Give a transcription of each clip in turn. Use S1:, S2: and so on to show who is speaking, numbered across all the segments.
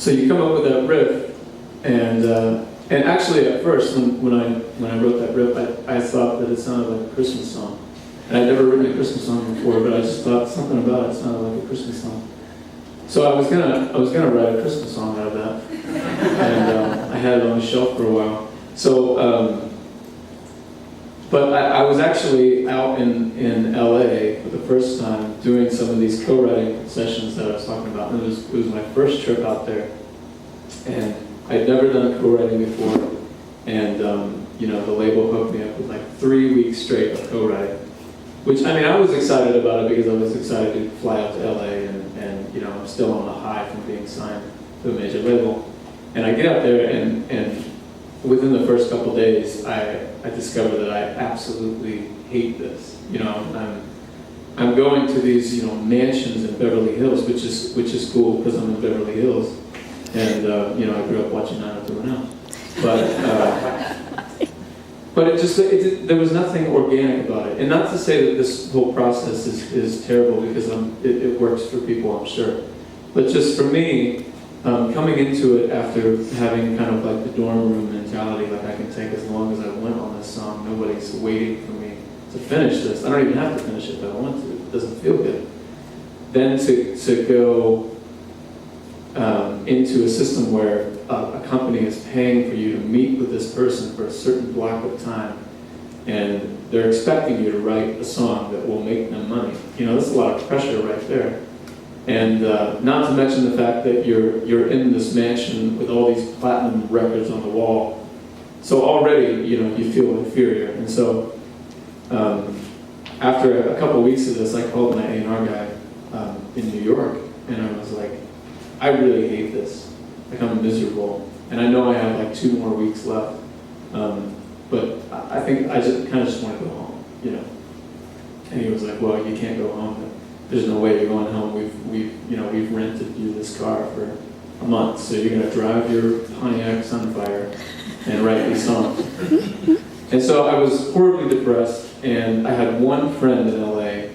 S1: So you come up with that riff, and actually at first when I wrote that riff, I thought that it sounded like a Christmas song. And I'd never written a Christmas song before, but I just thought something about it sounded like a Christmas song. So I was gonna write a Christmas song out of that, and I had it on the shelf for a while. So, but I was actually out in LA for the first time doing some of these co-writing sessions that I was talking about. And it was my first trip out there, and I'd never done co-writing before. And the label hooked me up with like 3 weeks straight of co-writing. Which, I mean, I was excited about it because I was excited to fly out to LA and I'm still on the high from being signed to a major label. And I get out there and within the first couple days, I discovered that I absolutely hate this. I'm going to these, mansions in Beverly Hills, which is cool because I'm in Beverly Hills. And, I grew up watching 90210. But there was nothing organic about it. And not to say that this whole process is terrible, because it works for people, I'm sure. But just for me, coming into it after having kind of like the dorm room mentality, like I can take as long as I want on this song, nobody's waiting for me to finish this. I don't even have to finish it, but I want to. It doesn't feel good. Then to go into a system where a company is paying for you to meet with this person for a certain block of time, and they're expecting you to write a song that will make them money. That's a lot of pressure right there. And not to mention the fact that you're in this mansion with all these platinum records on the wall. So already, you feel inferior. And so after a couple of weeks of this, I called my A&R guy in New York, and I was like, I really hate this. Like, I'm miserable. And I know I have like 2 more weeks left. But I think I just kind of just want to go home, And he was like, well, you can't go home. There's no way you're going home. We've rented you this car for a month, so you're gonna drive your Pontiac Sunfire and write these songs. And so I was horribly depressed, and I had one friend in LA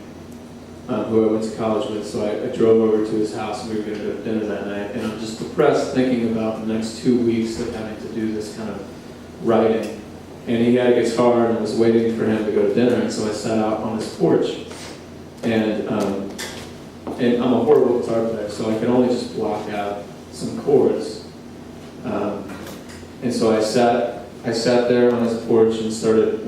S1: who I went to college with, so I drove over to his house, and we were gonna go to dinner that night, and I'm just depressed thinking about the next 2 weeks of having to do this kind of writing. And he had a guitar, and I was waiting for him to go to dinner, and so I sat out on his porch. And I'm a horrible guitar player, so I can only just block out some chords. And so I sat there on his porch and started,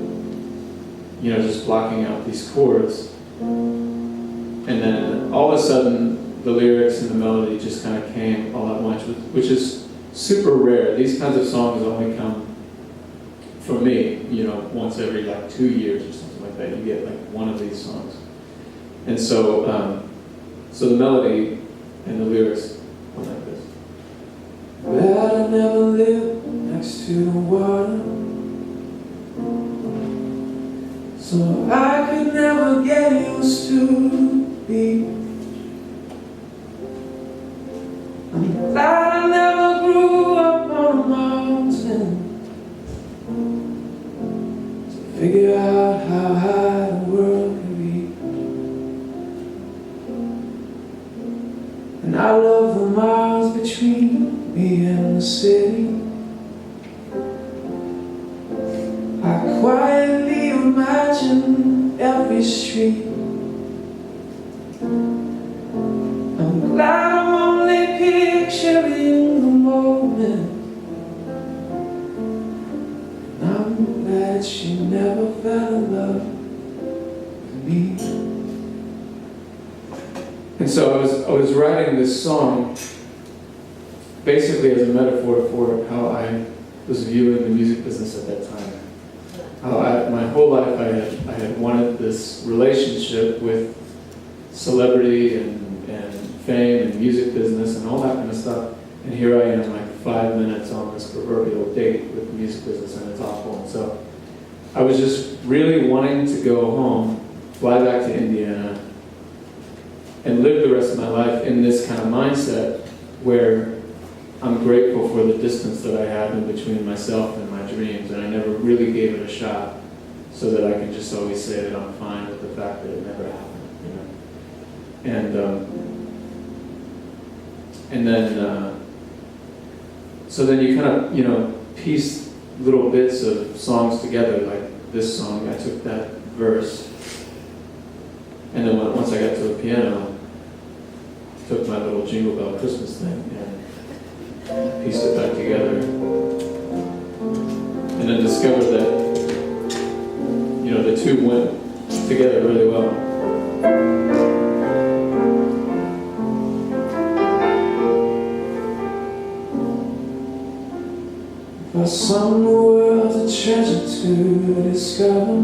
S1: just blocking out these chords. And then all of a sudden, the lyrics and the melody just kind of came all at once, which is super rare. These kinds of songs only come, for me, once every like 2 years or something like that. You get like one of these songs. And so, so the melody and the lyrics went like this. Well, I never lived next to the water, so I could never get used to the beach. I'm glad I never grew up on a mountain to figure out how high the world can be. And I love the miles between me and the city. I quietly imagine every street. I'm glad I'm only picturing the moment. And I'm glad she never fell in love with me. And so I was writing this song basically as a metaphor for how I was viewing the music business at that time. How my whole life I had wanted this relationship with celebrity and fame and music business and all that kind of stuff. And here I am, like 5 minutes on this proverbial date with the music business, and it's awful. And so I was just really wanting to go home, fly back to Indiana, and live the rest of my life in this kind of mindset where I'm grateful for the distance that I have in between myself and my dreams, and I never really gave it a shot, so that I can just always say that I'm fine with the fact that it never happened, And then so then you kind of, piece little bits of songs together, like this song, I took that verse, and then once I got to the piano, took my little Jingle Bell Christmas thing and pieced it back together. And then discovered that, the two went together really well. For some world's a treasure to discover,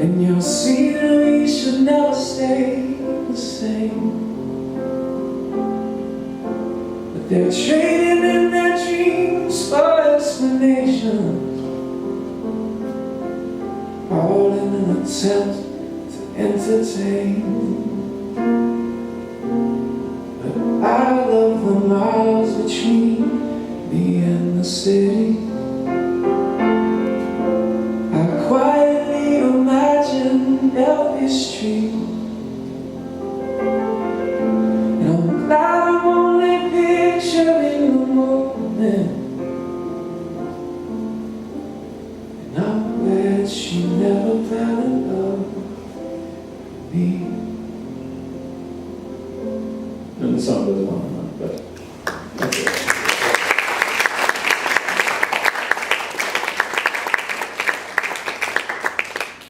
S1: and you'll see that we should never stay the same. But they're trading in their dreams for explanations, all in an attempt to entertain. But I love the miles between me and the city. I quietly imagine Elvis Street, and I'm glad I'm only picturing the moment. And I'm glad she never fell in love with me. And the song goes on.